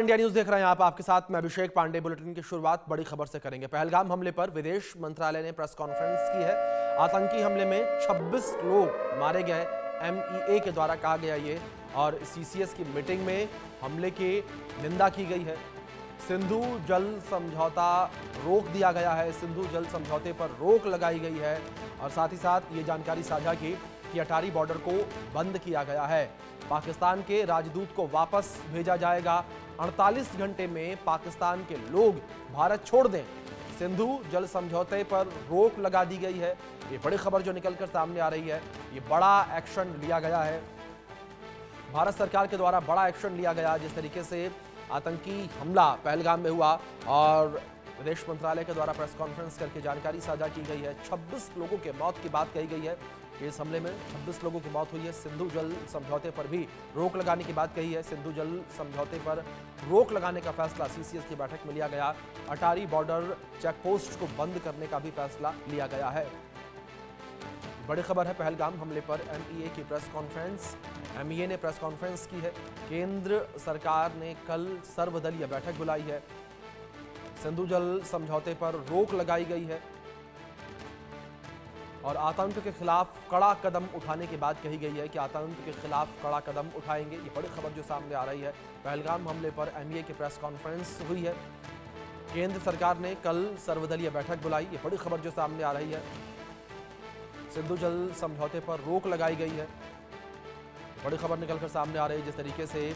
India news देख रहे हैं आप, आपके साथ मैं अभिषेक पांडे। बुलेटिन की शुरुआत बड़ी खबर से करेंगे। पहलगाम हमले पर विदेश मंत्रालय ने प्रेस कॉन्फ्रेंस की है। आतंकी हमले में 26 लोग मारे गए, एमईए के द्वारा कहा गया ये। और सीसीएस की मीटिंग में हमले की निंदा की गई है। सिंधु जल समझौता रोक दिया गया है, सिंधु जल समझौते पर रोक लगाई गई है। और साथ ही साथ ये जानकारी साझा की कि अटारी बॉर्डर को बंद किया गया है। पाकिस्तान के राजदूत को वापस भेजा जाएगा। 48 घंटे में पाकिस्तान के लोग भारत छोड़ दें। सिंधु जल समझौते पर रोक लगा दी गई है। ये बड़ी खबर जो निकलकर सामने आ रही है, ये बड़ा एक्शन लिया गया है। भारत सरकार के द्वारा बड़ा एक्शन लिया गया। जिस तरीके से आतंकी हमला पहलगाम में हुआ और विदेश मंत्रालय के द्वारा प्रेस कॉन्फ्रेंस करके जानकारी साझा की गई है। 26 लोगों के मौत की बात कही गई है। इस हमले में 26 लोगों की मौत हुई है। सिंधु जल समझौते पर भी रोक लगाने की बात कही है। सिंधु जल समझौते पर रोक लगाने का फैसला सीसीएस की बैठक में लिया गया। अटारी बॉर्डर चेकपोस्ट को बंद करने का भी फैसला लिया गया है। बड़ी खबर है पहलगाम हमले पर एमईए की प्रेस कॉन्फ्रेंस। एमईए ने प्रेस कॉन्फ्रेंस की है। केंद्र सरकार ने कल सर्वदलीय बैठक बुलाई है। सिंधु जल समझौते पर रोक लगाई गई है और आतंक के खिलाफ कड़ा कदम उठाने की बात कही गई है कि आतंक के खिलाफ कड़ा कदम उठाएंगे। ये बड़ी खबर जो सामने आ रही है। पहलगाम हमले पर एमईए की प्रेस कॉन्फ्रेंस हुई है। केंद्र सरकार ने कल सर्वदलीय बैठक बुलाई। ये बड़ी खबर जो सामने आ रही है। सिंधु जल समझौते पर रोक लगाई गई है। बड़ी खबर निकलकर सामने आ रही है। जिस तरीके से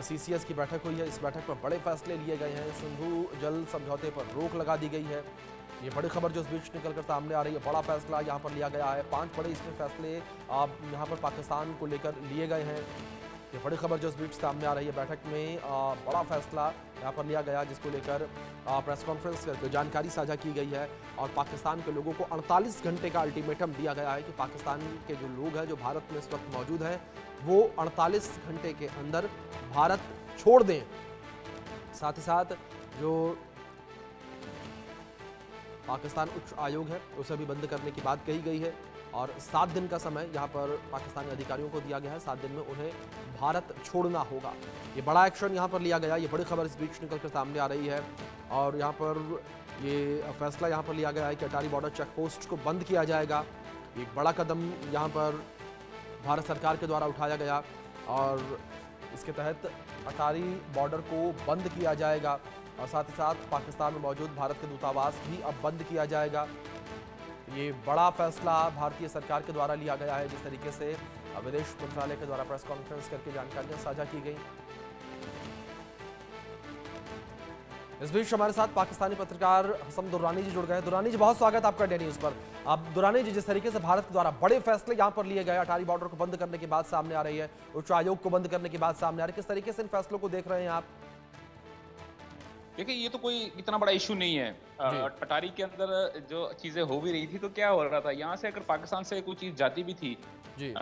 सीसीएस की बैठक हुई है, इस बैठक पर बड़े फैसले लिए गए हैं। सिंधु जल समझौते पर रोक लगा दी गई है। ये बड़ी खबर जो इस बीच निकलकर सामने आ रही है। बड़ा फैसला यहाँ पर लिया गया है। 5 बड़े इसमें फैसले यहाँ पर पाकिस्तान को लेकर लिए गए हैं। ये बड़ी खबर जो इस बीच सामने आ रही है। बैठक में बड़ा फैसला यहाँ पर लिया गया, जिसको लेकर प्रेस कॉन्फ्रेंस करके जानकारी साझा की गई है। और पाकिस्तान के लोगों को 48 घंटे का अल्टीमेटम दिया गया है कि पाकिस्तान के जो लोग हैं, जो भारत में इस वक्त मौजूद हैं, वो 48 घंटे के अंदर भारत छोड़ दें। साथ ही साथ जो पाकिस्तान उच्च आयोग है, उसे भी बंद करने की बात कही गई है। और 7 दिन का समय यहाँ पर पाकिस्तानी अधिकारियों को दिया गया है। 7 दिन में उन्हें भारत छोड़ना होगा। ये बड़ा एक्शन यहाँ पर लिया गया। ये बड़ी खबर इस बीच निकलकर सामने आ रही है। और यहाँ पर ये फैसला यहाँ पर लिया गया है कि अटारी बॉर्डर चेकपोस्ट को बंद किया जाएगा। एक बड़ा कदम यहाँ पर भारत सरकार के द्वारा उठाया गया और इसके तहत अटारी बॉर्डर को बंद किया जाएगा। और साथ ही साथ पाकिस्तान में मौजूद भारत के दूतावास भी अब बंद किया जाएगा। ये बड़ा फैसला भारतीय सरकार के द्वारा लिया गया है। जिस तरीके से विदेश मंत्रालय के द्वारा प्रेस कॉन्फ्रेंस करके जानकारियां साझा की गई। इस बीच हमारे साथ पाकिस्तानी पत्रकार हसन दुर्रानी जी जुड़ गए। दुर्रानी जी, बहुत स्वागत आपका इंडिया न्यूज पर। अब दुर्रानी जी, जिस तरीके से भारत के द्वारा बड़े फैसले यहाँ पर लिए गए, अटारी बॉर्डर को बंद करने की बात सामने आ रही है, उच्च आयोग को बंद करने की बात सामने आ रही है, किस तरीके से इन फैसलों को देख रहे हैं आप? देखिए, ये तो कोई इतना बड़ा इशू नहीं है। अटारी के अंदर जो चीजें हो भी रही थी, तो क्या हो रहा था, यहाँ से अगर पाकिस्तान से कोई चीज जाती भी थी जी।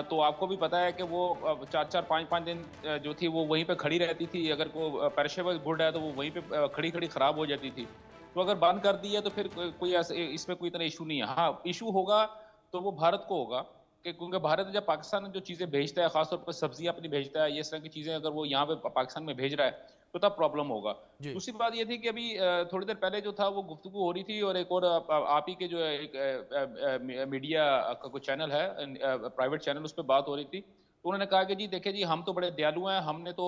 तो आपको भी पता है कि वो 4-4, 5-5 दिन जो थी वो वहीं पे खड़ी रहती थी। अगर कोई पेरिशेबल गुड है तो वो वहीं पे खड़ी खड़ी खराब हो जाती थी। तो अगर बंद कर दी है तो फिर कोई इसमें कोई इतना इशू नहीं है। हाँ, इशू होगा तो वो भारत को होगा कि क्योंकि भारत जब पाकिस्तान जो चीजें भेजता है, खासतौर पर सब्जियां अपनी भेजता है, ये इस तरह की चीजें अगर वो यहाँ पे पाकिस्तान में भेज रहा है तो तब प्रॉब्लम होगा। दूसरी बात ये थी कि अभी थोड़ी देर पहले जो था वो गुफ्तगू हो रही थी और एक और आप ही के जो है एक मीडिया का कोई चैनल है, प्राइवेट चैनल, उस पर बात हो रही थी। तो उन्होंने कहा कि जी देखिए जी, हम तो बड़े दयालु हैं, हमने तो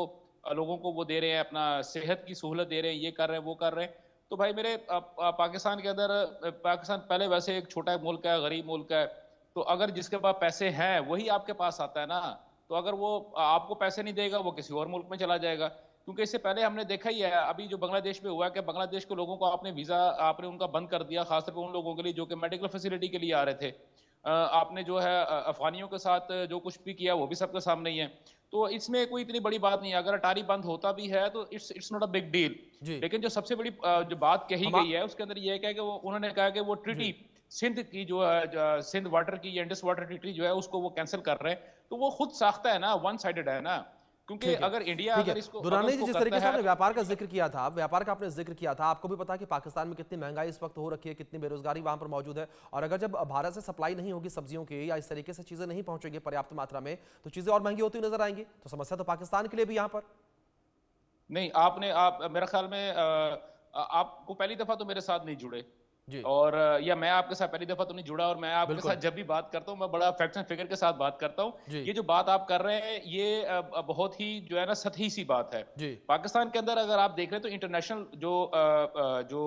लोगों को वो दे रहे हैं, अपना सेहत की सहूलत दे रहे हैं, ये कर रहे हैं, वो कर रहे हैं। तो भाई मेरे पाकिस्तान के अंदर, पाकिस्तान पहले वैसे एक छोटा मुल्क है, गरीब मुल्क है। तो अगर जिसके पास पैसे हैं वही आपके पास आता है ना। तो अगर वो आपको पैसे नहीं देगा, वो किसी और मुल्क में चला जाएगा। क्योंकि इससे पहले हमने देखा ही है, अभी जो बांग्लादेश में हुआ है कि बांग्लादेश के लोगों को आपने वीजा आपने उनका बंद कर दिया, खासतौर पर उन लोगों के लिए जो कि मेडिकल फैसिलिटी के लिए आ रहे थे। आपने जो है अफगानियों के साथ जो कुछ भी किया वो भी सबके सामने ही है। तो इसमें कोई इतनी बड़ी बात नहीं है। अगर अटारी बंद होता भी है तो it's not a big deal. लेकिन जो सबसे बड़ी जो बात कही गई है उसके अंदर ये है कि उन्होंने कहा कि वो ट्रीटी सिंध की जो है, सिंध वाटर की, इंडस वाटर ट्रीटी जो है, उसको वो कैंसिल कर रहे हैं। तो वो खुद साख्ता है ना, वन साइडेड है ना। क्योंकि अगर इंडिया अगर इसको दुर्रानी जी, जिस तरीके से आपने व्यापार का जिक्र किया था, व्यापार का आपने जिक्र किया था, आपको भी पता है कि पाकिस्तान में कितनी महंगाई इस वक्त हो रखी है, कितनी बेरोजगारी वहां पर मौजूद है। और अगर जब भारत से सप्लाई नहीं होगी सब्जियों की, या इस तरीके से चीजें नहीं पहुंचेंगी पर्याप्त मात्रा में, तो चीजें और महंगी होती नजर आएंगी। तो समस्या तो पाकिस्तान के लिए भी यहाँ पर नहीं, आप मेरा ख्याल में आपको पहली दफा तो मेरे साथ नहीं जुड़े जी। और या मैं आपके साथ पहली दफा तो नहीं जुड़ा और मैं आपके बिल्कुल। साथ जब भी बात करता हूँ मैं बड़ा फैक्ट्स एंड फिगर के साथ बात करता हूँ। जी। ये जो बात आप कर रहे हैं ये बहुत ही जो है ना सतही सी बात है। जी। पाकिस्तान के अंदर अगर आप देख रहे हैं तो इंटरनेशनल जो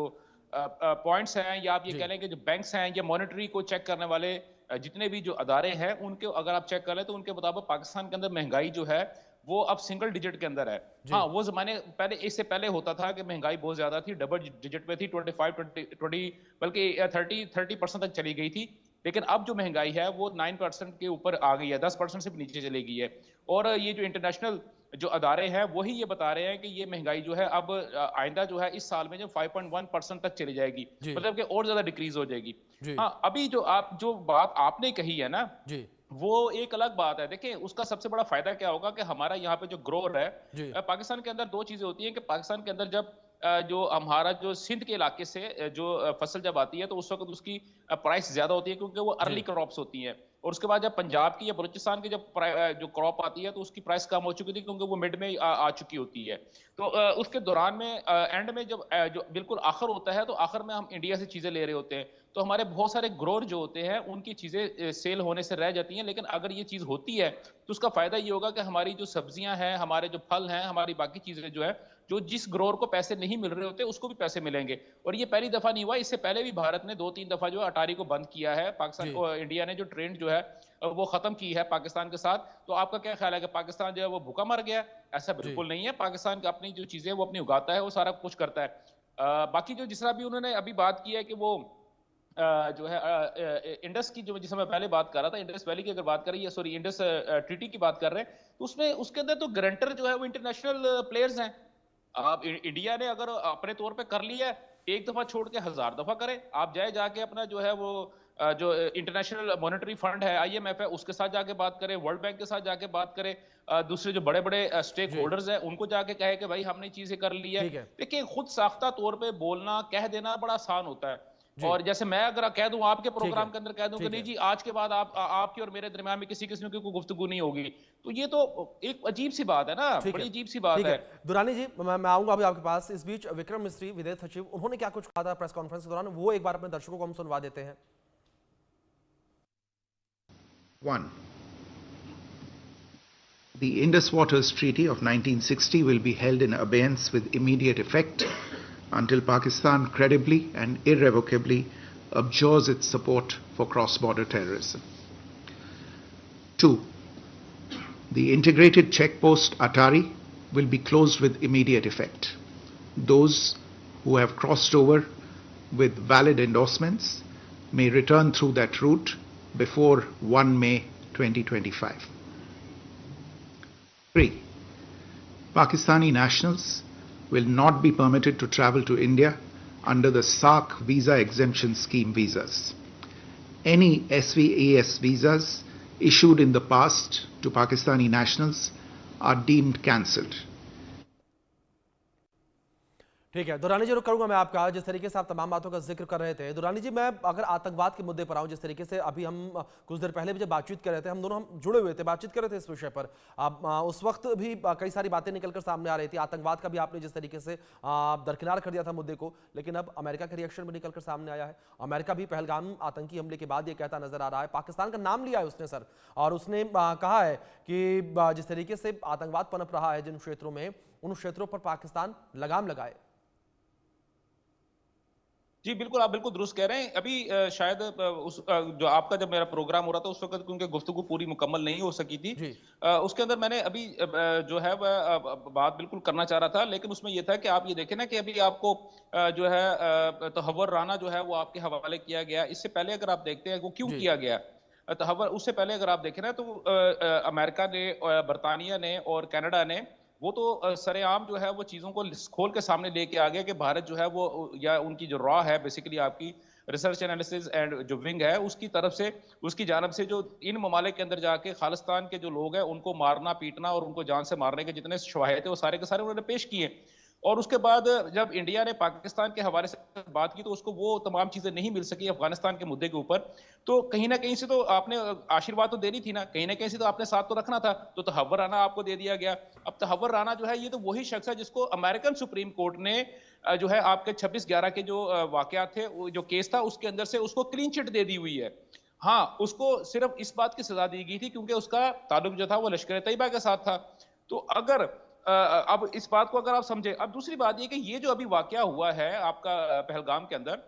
पॉइंट्स हैं या आप ये जी। कह लें कि जो बैंक्स हैं या मॉनेटरी को चेक करने वाले जितने भी जो अदारे हैं उनके अगर आप चेक कर लें तो उनके मुताबिक पाकिस्तान के अंदर महंगाई जो है वो अब सिंगल डिजिट के अंदर है। जी। हाँ, वो ज़माने पहले इससे पहले होता था कि महंगाई बहुत ज़्यादा थी, डबल डिजिट पे थी, 25, 20 बल्कि 30% तक चली गई थी। लेकिन अब जो महंगाई है वो 9% के ऊपर आ गई है, 10% से भी नीचे चली गई है। और ये जो इंटरनेशनल जो अदारे हैं वही ये बता रहे हैं कि ये महंगाई जो है अब आइंदा जो है इस साल में जो 5.1% तक चली जाएगी, जी। मतलब कि और ज़्यादा डिक्रीज हो जाएगी। जी। हाँ, अभी जो बात आपने कही है ना, जी। वो एक अलग बात है। देखिए, उसका सबसे बड़ा फ़ायदा क्या होगा कि हमारा यहाँ पे जो ग्रोथ है जी। पाकिस्तान के अंदर 2 चीज़ें होती हैं कि पाकिस्तान के अंदर जब जो हमारा जो सिंध के इलाके से जो फसल जब आती है तो उस वक़्त उसकी प्राइस ज़्यादा होती है क्योंकि वो अर्ली जी। क्रॉप्स होती हैं। और उसके बाद जब पंजाब की या बलूचिस्तान की जब जो क्रॉप आती है तो उसकी प्राइस कम हो चुकी थी क्योंकि वो मिड में आ चुकी होती है। तो उसके दौरान में एंड में जब जो बिल्कुल आखिर होता है तो आखिर में हम इंडिया से चीज़ें ले रहे होते हैं। तो हमारे बहुत सारे ग्रोवर जो होते हैं उनकी चीज़ें सेल होने से रह जाती हैं। लेकिन अगर ये चीज़ होती है तो उसका फ़ायदा ये होगा कि हमारी जो सब्जियां हैं, हमारे जो फल हैं, हमारी बाकी चीज़ें जो है जो जिस ग्रोवर को पैसे नहीं मिल रहे होते उसको भी पैसे मिलेंगे। और ये पहली दफ़ा नहीं हुआ, इससे पहले भी भारत ने 2-3 दफ़ा जो है अटारी को बंद किया है। पाकिस्तान जी। इंडिया ने जो ट्रेंड जो है वो ख़त्म की है पाकिस्तान के साथ। तो आपका क्या ख्याल है कि पाकिस्तान जो है वो भूखा मर गया? ऐसा जी। बिल्कुल नहीं है। पाकिस्तान की अपनी जो चीज़ें हैं वो अपनी उगाता है, वो सारा कुछ करता है। बाकी जो जिस तरह भी उन्होंने अभी बात की है कि वो जो है इंडस की जो जिसे मैं पहले बात कर रहा था, इंडस वैली की अगर बात करें या सॉरी इंडस ट्रीटी की बात कर रहे हैं, तो उसमें उसके अंदर तो गारंटर जो है वो इंटरनेशनल प्लेयर्स हैं। आप इंडिया ने अगर अपने तौर पे कर लिया है, एक दफा छोड़ के 1000 दफा करे। आप जाके अपना जो है वो जो इंटरनेशनल मॉनेटरी फंड है, आईएमएफ है, उसके साथ जाके बात करें, वर्ल्ड बैंक के साथ जाके बात करें, दूसरे जो बड़े बड़े स्टेक जी। होल्डर्स हैं उनको जाके कहे कि भाई हमने चीजें कर ली है। ठीक है। देखिए, खुद साख्ता तौर पे बोलना, कह देना बड़ा आसान होता है। जी। और जैसे मैं अगर कह दूं आपके ठीक है। प्रोग्राम के अंदर कह दूं कि ठीक नहीं है। जी आज के बाद आपकी और मेरे दरमियान में किसी किस्म की कोई गुफ्तगू नहीं होगी, तो ये तो एक अजीब सी बात है ना, ठीक है। बड़ी अजीब सी बात ठीक है। है। दुरानी जी, मैं आऊंगा अभी आपके पास। इस बीच विक्रम मिस्त्री, विदेश सचिव, उन्होंने क्या कुछ कहा था प्रेस कॉन्फ्रेंस के दौरान, वो एक बार अपने दर्शकों को हम सुनवा देते हैं। 1. The Indus Waters Treaty of 1960 will be held in abeyance with immediate effect until Pakistan credibly and irrevocably abjures its support for cross-border terrorism. 2. The integrated checkpost Atari will be closed with immediate effect. Those who have crossed over with valid endorsements may return through that route before 1 May 2025. 3. Pakistani nationals will not be permitted to travel to India under the SARC visa exemption scheme visas. Any SVAS visas issued in the past to Pakistani nationals are deemed cancelled. ठीक है दुरानी जी, रुक करूंगा मैं आपका। जिस तरीके से आप तमाम बातों का जिक्र कर रहे थे दुरानी जी, मैं अगर आतंकवाद के मुद्दे पर आऊं, जिस तरीके से अभी हम कुछ देर पहले भी जब बातचीत कर रहे थे, हम दोनों जुड़े हुए थे, बातचीत कर रहे थे इस विषय पर। उस वक्त भी कई सारी बातें निकलकर सामने आ रही थी। आतंकवाद का भी आपने जिस तरीके से दरकिनार कर दिया था मुद्दे को, लेकिन अब अमेरिका का रिएक्शन भी निकलकर सामने आया है। अमेरिका भी पहलगाम आतंकी हमले के बाद ये कहता नजर आ रहा है, पाकिस्तान का नाम लिया है उसने सर, और उसने कहा है कि जिस तरीके से आतंकवाद पनप रहा है जिन क्षेत्रों में, उन क्षेत्रों पर पाकिस्तान लगाम लगाए। जी बिल्कुल, आप बिल्कुल दुरुस्त कह रहे हैं। अभी शायद जो आपका जब मेरा प्रोग्राम हो रहा था उस वक्त क्योंकि गुफ्तगू पूरी मुकम्मल नहीं हो सकी थी, उसके अंदर मैंने अभी जो है वह बात बिल्कुल करना चाह रहा था, लेकिन उसमें यह था कि आप ये देखें ना कि अभी आपको जो है तहव्वुर राना जो है वो आपके हवाले किया गया। इससे पहले अगर आप देखते हैं वो क्यों किया गया तहव्वुर, उससे पहले अगर आप देखें ना तो अमेरिका ने, बरतानिया ने और कनाडा ने वो तो सरेआम जो है वो चीज़ों को खोल के सामने लेके आ गया कि भारत जो है वो या उनकी जो रॉ है बेसिकली आपकी रिसर्च एनालिसिस एंड जो विंग है उसकी तरफ से, उसकी जानब से जो इन ममालिक के अंदर जाके खालिस्तान के जो लोग हैं उनको मारना पीटना और उनको जान से मारने के जितने शवाहिद थे वो सारे के सारे उन्होंने पेश किए। और उसके बाद जब इंडिया ने पाकिस्तान के हवाले से बात की तो उसको वो तमाम चीजें नहीं मिल सकी अफगानिस्तान के मुद्दे के ऊपर। तो कहीं ना कहीं से तो आपने आशीर्वाद तो देनी थी ना कहीं से तो आपने साथ तो रखना था। तो तहव्वुर राना आपको दे दिया गया। अब तहव्वुर राना जो है ये तो वही शख्स है जिसको अमेरिकन सुप्रीम कोर्ट ने जो है आपके 26/11 के जो वाकयात थे, जो केस था उसके अंदर से उसको क्लीन चिट दे दी हुई है। हाँ, उसको सिर्फ इस बात की सजा दी गई थी क्योंकि उसका ताल्लुक जो था वो लश्कर तैयबा के साथ था। तो अगर अब इस बात को अगर आप समझे, अब दूसरी बात ये कि ये जो अभी वाकया हुआ है आपका पहलगाम के अंदर,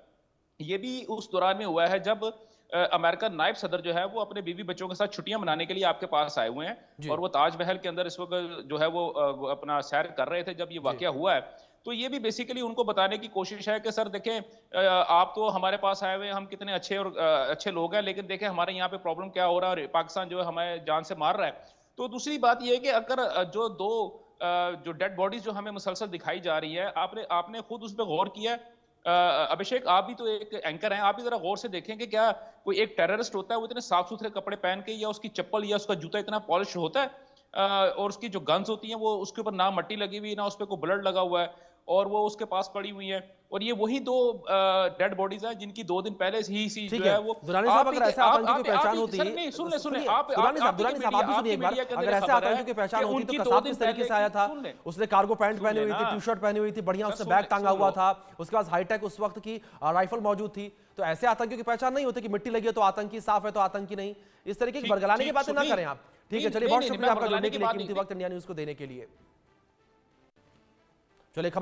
ये भी उस दौरान में हुआ है जब अमेरिकन नायब सदर जो है वो अपने बीवी बच्चों के साथ छुट्टियां मनाने के लिए आपके पास आए हुए हैं और वो ताजमहल के अंदर इस वक्त जो है वो अपना सैर कर रहे थे जब ये वाकया हुआ है। तो ये भी बेसिकली उनको बताने की कोशिश है कि सर देखें, आप तो हमारे पास आए हुए हैं, हम कितने अच्छे और अच्छे लोग हैं, लेकिन देखें हमारे यहाँ पे प्रॉब्लम क्या हो रहा है और पाकिस्तान जो है हमें जान से मार रहा है। तो दूसरी बात यह है कि अगर जो डेड बॉडीज जो हमें मुसलसल दिखाई जा रही है, आपने खुद उस पर गौर किया है? अभिषेक, आप भी तो एक एंकर हैं, आप भी जरा गौर से देखें कि क्या कोई एक टेररिस्ट होता है वो इतने साफ सुथरे कपड़े पहन के, या उसकी चप्पल या उसका जूता इतना पॉलिश होता है, और उसकी जो गन्स होती हैं वो उसके ऊपर ना मट्टी लगी हुई ना उस पर कोई ब्लड लगा हुआ है, और वो उसके पास पड़ी हुई है, और ये वही दो डेड बॉडीज हैं जिनकी 2 दिन पहले ही सी जो है वो दुरानी साहब, अगर ऐसे आतंकी की पहचान होती है, नहीं सुन ले आप दुरानी साहब आप भी सुनिए एक बार, अगर ऐसे आतंकी की पहचान होती तो कसाब किस तरीके से आया था? उसने कार्गो पैंट पहनी हुई थी, टी शर्ट पहनी हुई थी, बढ़िया उसने बैग टांगा हुआ था, उसके पास हाईटेक उस वक्त की राइफल मौजूद थी। तो ऐसे आतंकियों की पहचान नहीं होती कि मिट्टी लगी है तो आतंकी, साफ है तो आतंकी नहीं। इस तरीके की बरगलाने की बातें ना करें आप। ठीक है, चलिए, बहुत शुक्रिया आपका जुड़ने के लिए, कीमती वक्त इंडिया न्यूज को देने के लिए। चलिए खबरों